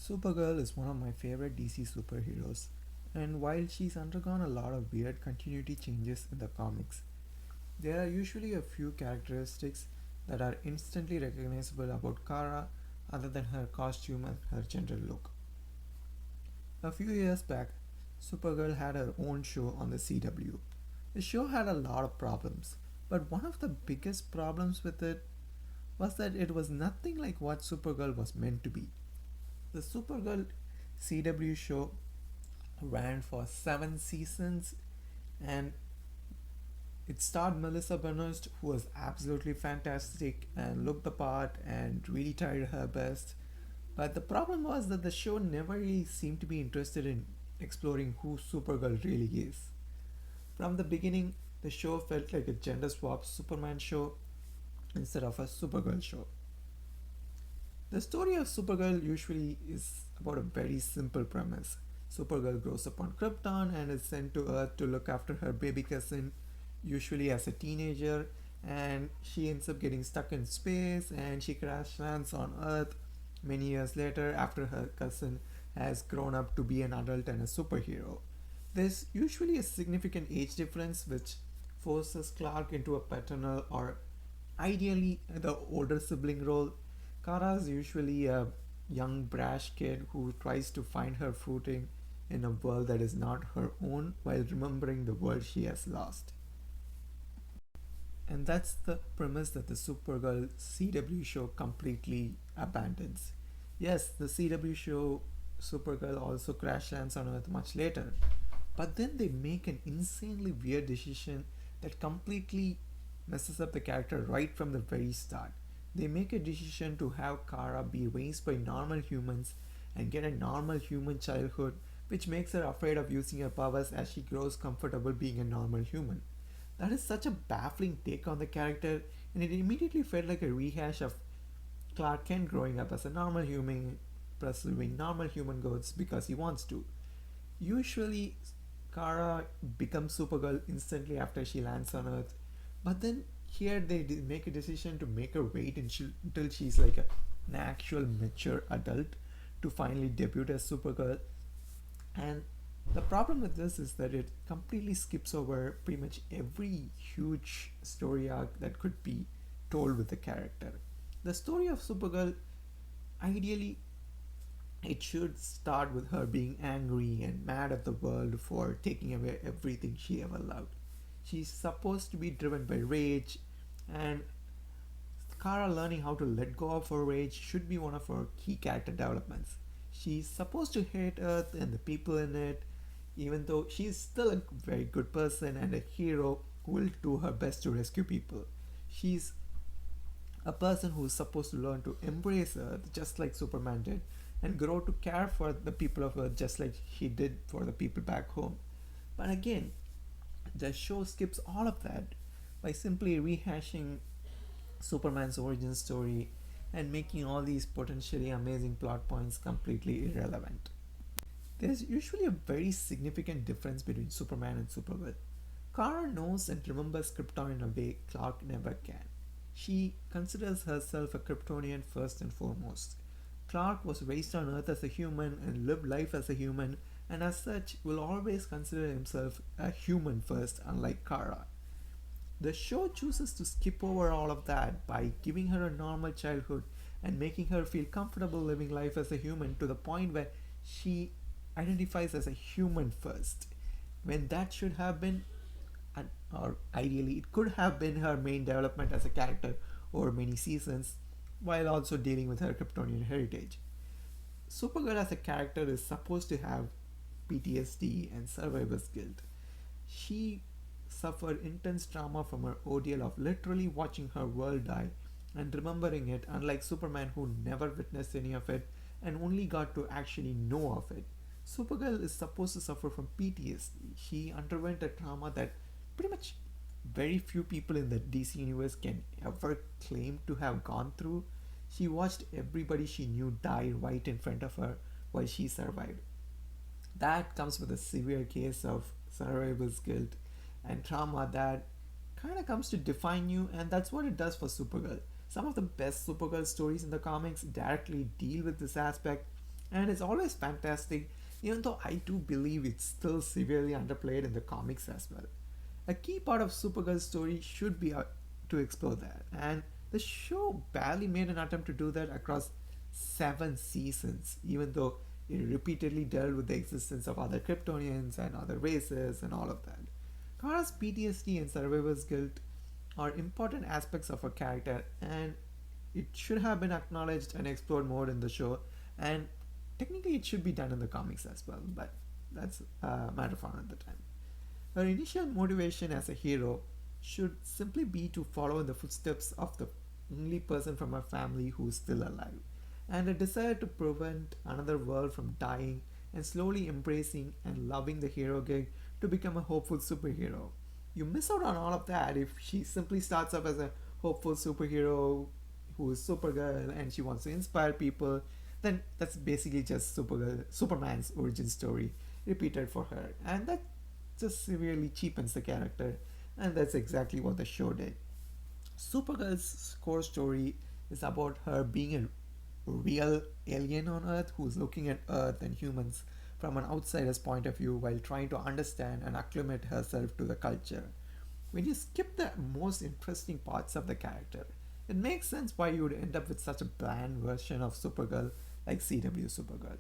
Supergirl is one of my favorite DC superheroes, and while she's undergone a lot of weird continuity changes in the comics, there are usually a few characteristics that are instantly recognizable about Kara other than her costume and her general look. A few years back, Supergirl had her own show on the CW. The show had a lot of problems, but one of the biggest problems with it was that it was nothing like what Supergirl was meant to be. The Supergirl CW show ran for 7 seasons, and it starred Melissa Benoist, who was absolutely fantastic and looked the part and really tried her best. But the problem was that the show never really seemed to be interested in exploring who Supergirl really is. From the beginning, the show felt like a gender swap Superman show instead of a Supergirl show. The story of Supergirl usually is about a very simple premise. Supergirl grows up on Krypton and is sent to Earth to look after her baby cousin, usually as a teenager, and she ends up getting stuck in space and she crash lands on Earth many years later after her cousin has grown up to be an adult and a superhero. There's usually a significant age difference which forces Clark into a paternal or ideally the older sibling role. Kara is usually a young brash kid who tries to find her footing in a world that is not her own while remembering the world she has lost. And that's the premise that the Supergirl CW show completely abandons. Yes, the CW show Supergirl also crash lands on Earth much later, but then they make an insanely weird decision that completely messes up the character right from the very start. They make a decision to have Kara be raised by normal humans and get a normal human childhood, which makes her afraid of using her powers as she grows comfortable being a normal human. That is such a baffling take on the character, and it immediately felt like a rehash of Clark Kent growing up as a normal human, pursuing normal human goals because he wants to. Usually, Kara becomes Supergirl instantly after she lands on Earth, but then here they make a decision to make her wait until she's like an actual mature adult to finally debut as Supergirl. And the problem with this is that it completely skips over pretty much every huge story arc that could be told with the character. The story of Supergirl, ideally, it should start with her being angry and mad at the world for taking away everything she ever loved. She's supposed to be driven by rage, and Kara learning how to let go of her rage should be one of her key character developments. She's supposed to hate Earth and the people in it, even though she's still a very good person and a hero who will do her best to rescue people. She's a person who's supposed to learn to embrace Earth just like Superman did and grow to care for the people of Earth just like he did for the people back home. But again, the show skips all of that by simply rehashing Superman's origin story and making all these potentially amazing plot points completely irrelevant. There's usually a very significant difference between Superman and Supergirl. Kara knows and remembers Krypton in a way Clark never can. She considers herself a Kryptonian first and foremost. Clark was raised on Earth as a human and lived life as a human, and as such will always consider himself a human first, unlike Kara. The show chooses to skip over all of that by giving her a normal childhood and making her feel comfortable living life as a human to the point where she identifies as a human first. When that should have been, or ideally, it could have been her main development as a character over many seasons while also dealing with her Kryptonian heritage. Supergirl as a character is supposed to have PTSD and survivor's guilt. She suffered intense trauma from her ordeal of literally watching her world die and remembering it, unlike Superman, who never witnessed any of it and only got to actually know of it. Supergirl is supposed to suffer from PTSD. She underwent a trauma that pretty much very few people in the DC universe can ever claim to have gone through. She watched everybody she knew die right in front of her while she survived. That comes with a severe case of survivor's guilt and trauma that kind of comes to define you, and that's what it does for Supergirl. Some of the best Supergirl stories in the comics directly deal with this aspect, And it's always fantastic, even though I do believe it's still severely underplayed in the comics as well. A key part of Supergirl's story should be to explore that, and the show barely made an attempt to do that across 7 seasons, even though it repeatedly dealt with the existence of other Kryptonians and other races and all of that. Kara's PTSD and survivor's guilt are important aspects of her character, and it should have been acknowledged and explored more in the show, and technically it should be done in the comics as well, but that's a matter for another time. Her initial motivation as a hero should simply be to follow in the footsteps of the only person from her family who is still alive, and a desire to prevent another world from dying and slowly embracing and loving the hero gig to become a hopeful superhero. You miss out on all of that if she simply starts off as a hopeful superhero who is Supergirl and she wants to inspire people, then that's basically just Superman's origin story repeated for her, and that just severely cheapens the character, and that's exactly what the show did. Supergirl's core story is about her being a real alien on Earth who's looking at Earth and humans from an outsider's point of view while trying to understand and acclimate herself to the culture. When you skip the most interesting parts of the character, it makes sense why you would end up with such a bland version of Supergirl like CW Supergirl.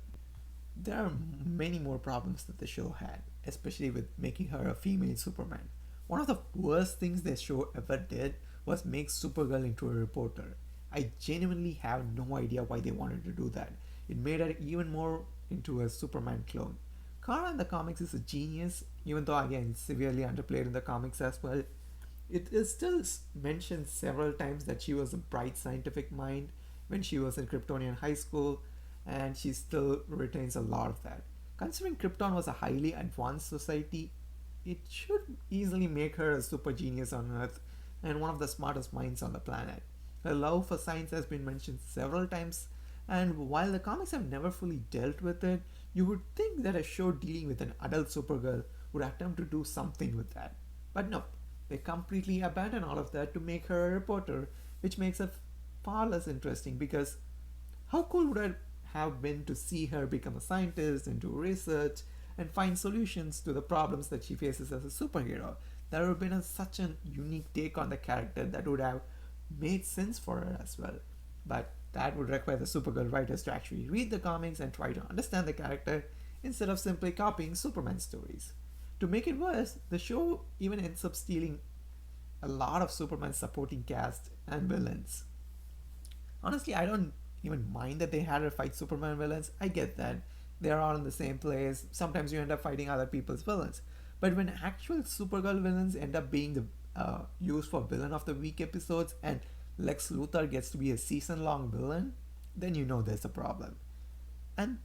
There are many more problems that the show had, especially with making her a female Superman. One of the worst things the show ever did was make Supergirl into a reporter. I genuinely have no idea why they wanted to do that. It made her even more into a Superman clone. Kara in the comics is a genius, even though again it's severely underplayed in the comics as well. It is still mentioned several times that she was a bright scientific mind when she was in Kryptonian high school, and she still retains a lot of that. Considering Krypton was a highly advanced society, it should easily make her a super genius on Earth and one of the smartest minds on the planet. Her love for science has been mentioned several times, and while the comics have never fully dealt with it, you would think that a show dealing with an adult Supergirl would attempt to do something with that. But no, they completely abandon all of that to make her a reporter, which makes her far less interesting because how cool would it have been to see her become a scientist and do research and find solutions to the problems that she faces as a superhero? That would have been such a unique take on the character that would have made sense for her as well. But that would require the Supergirl writers to actually read the comics and try to understand the character instead of simply copying Superman stories. To make it worse, the show even ends up stealing a lot of Superman's supporting cast and villains. Honestly, I don't even mind that they had her fight Superman villains. I get that. They're all in the same place. Sometimes you end up fighting other people's villains. But when actual Supergirl villains end up being used for villain of the week episodes and Lex Luthor gets to be a season long villain, then you know there's a problem. And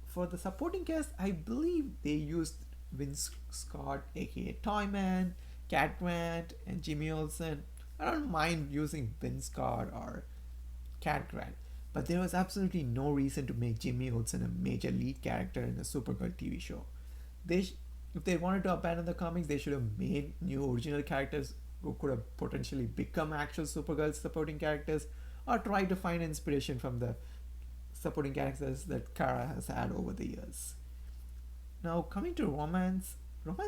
for the supporting cast, I believe they used Vince Scott, aka Toyman, Cat Grant, and Jimmy Olsen. I don't mind using Vince Scott or Cat Grant, but there was absolutely no reason to make Jimmy Olsen a major lead character in a Supergirl TV show. If they wanted to abandon the comics, they should have made new original characters who could have potentially become actual Supergirl supporting characters, or try to find inspiration from the supporting characters that Kara has had over the years. Now, coming to romance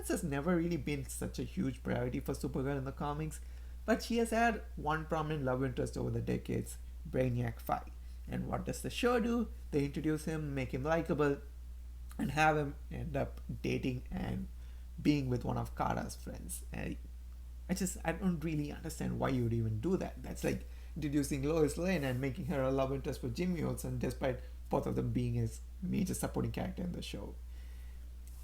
has never really been such a huge priority for Supergirl in the comics, but she has had one prominent love interest over the decades, Brainiac 5. And what does the show do? They introduce him, make him likable, and have him end up dating and being with one of Kara's friends. And I don't really understand why you would even do that. That's like introducing Lois Lane and making her a love interest for Jimmy Olsen, despite both of them being his major supporting character in the show.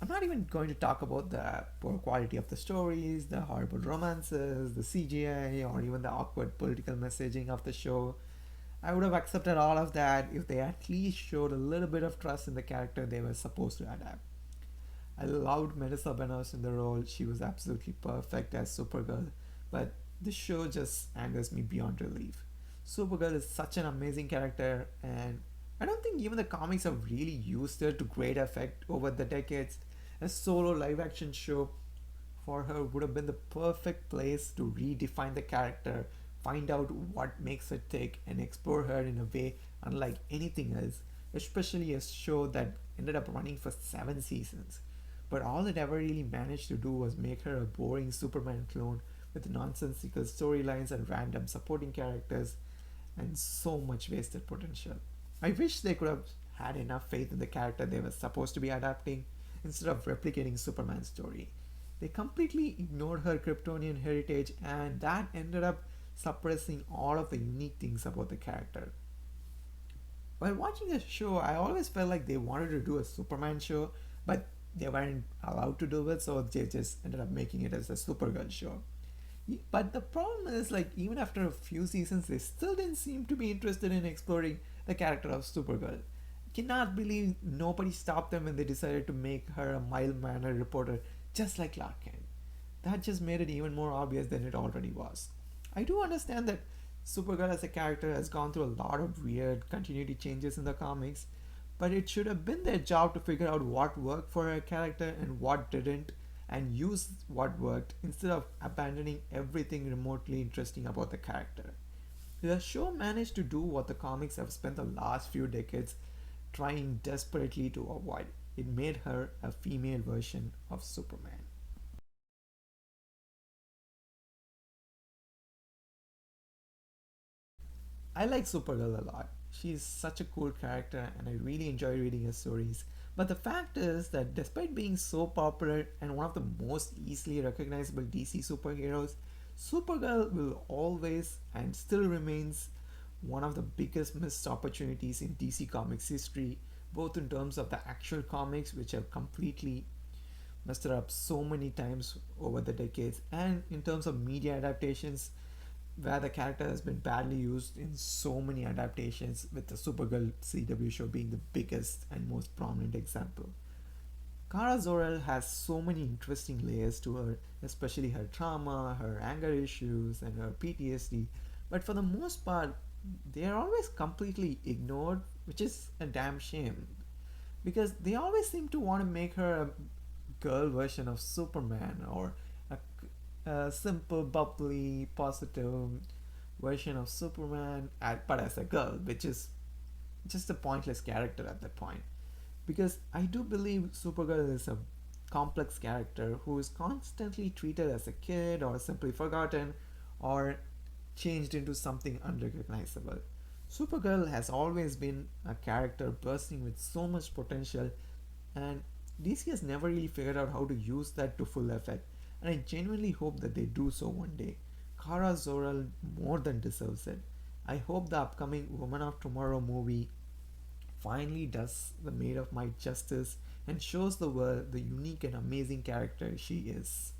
I'm not even going to talk about the poor quality of the stories, the horrible romances, the CGI, or even the awkward political messaging of the show. I would have accepted all of that if they at least showed a little bit of trust in the character they were supposed to adapt. I loved Melissa Benoist in the role. She was absolutely perfect as Supergirl, but this show just angers me beyond relief. Supergirl is such an amazing character, and I don't think even the comics have really used her to great effect over the decades. A solo live action show for her would have been the perfect place to redefine the character, find out what makes her tick, and explore her in a way unlike anything else, especially a show that ended up running for 7 seasons. But all it ever really managed to do was make her a boring Superman clone with nonsensical storylines and random supporting characters and so much wasted potential. I wish they could have had enough faith in the character they were supposed to be adapting instead of replicating Superman's story. They completely ignored her Kryptonian heritage, and that ended up suppressing all of the unique things about the character. While watching the show, I always felt like they wanted to do a Superman show, but they weren't allowed to do it, so they just ended up making it as a Supergirl show. But the problem is, like, even after a few seasons, they still didn't seem to be interested in exploring the character of Supergirl. Cannot believe nobody stopped them when they decided to make her a mild mannered reporter just like Clark Kent. That just made it even more obvious than it already was. I do understand that Supergirl as a character has gone through a lot of weird continuity changes in the comics, but it should have been their job to figure out what worked for her character and what didn't, and use what worked instead of abandoning everything remotely interesting about the character. The show managed to do what the comics have spent the last few decades trying desperately to avoid. It made her a female version of Superman. I like Supergirl a lot. She's such a cool character and I really enjoy reading her stories. But the fact is that despite being so popular and one of the most easily recognizable DC superheroes, Supergirl will always and still remains one of the biggest missed opportunities in DC Comics history, both in terms of the actual comics, which have completely messed it up so many times over the decades, and in terms of media adaptations, where the character has been badly used in so many adaptations, with the Supergirl CW show being the biggest and most prominent example. Kara Zor-El has so many interesting layers to her, especially her trauma, her anger issues, and her PTSD. But for the most part, they are always completely ignored, which is a damn shame. Because they always seem to want to make her a girl version of Superman or a simple, bubbly, positive version of Superman, but as a girl, which is just a pointless character at that point. Because I do believe Supergirl is a complex character who is constantly treated as a kid or simply forgotten or changed into something unrecognizable. Supergirl has always been a character bursting with so much potential, and DC has never really figured out how to use that to full effect, and I genuinely hope that they do so one day. Kara Zor-El more than deserves it. I hope the upcoming Woman of Tomorrow movie finally does the Maid of Might justice and shows the world the unique and amazing character she is.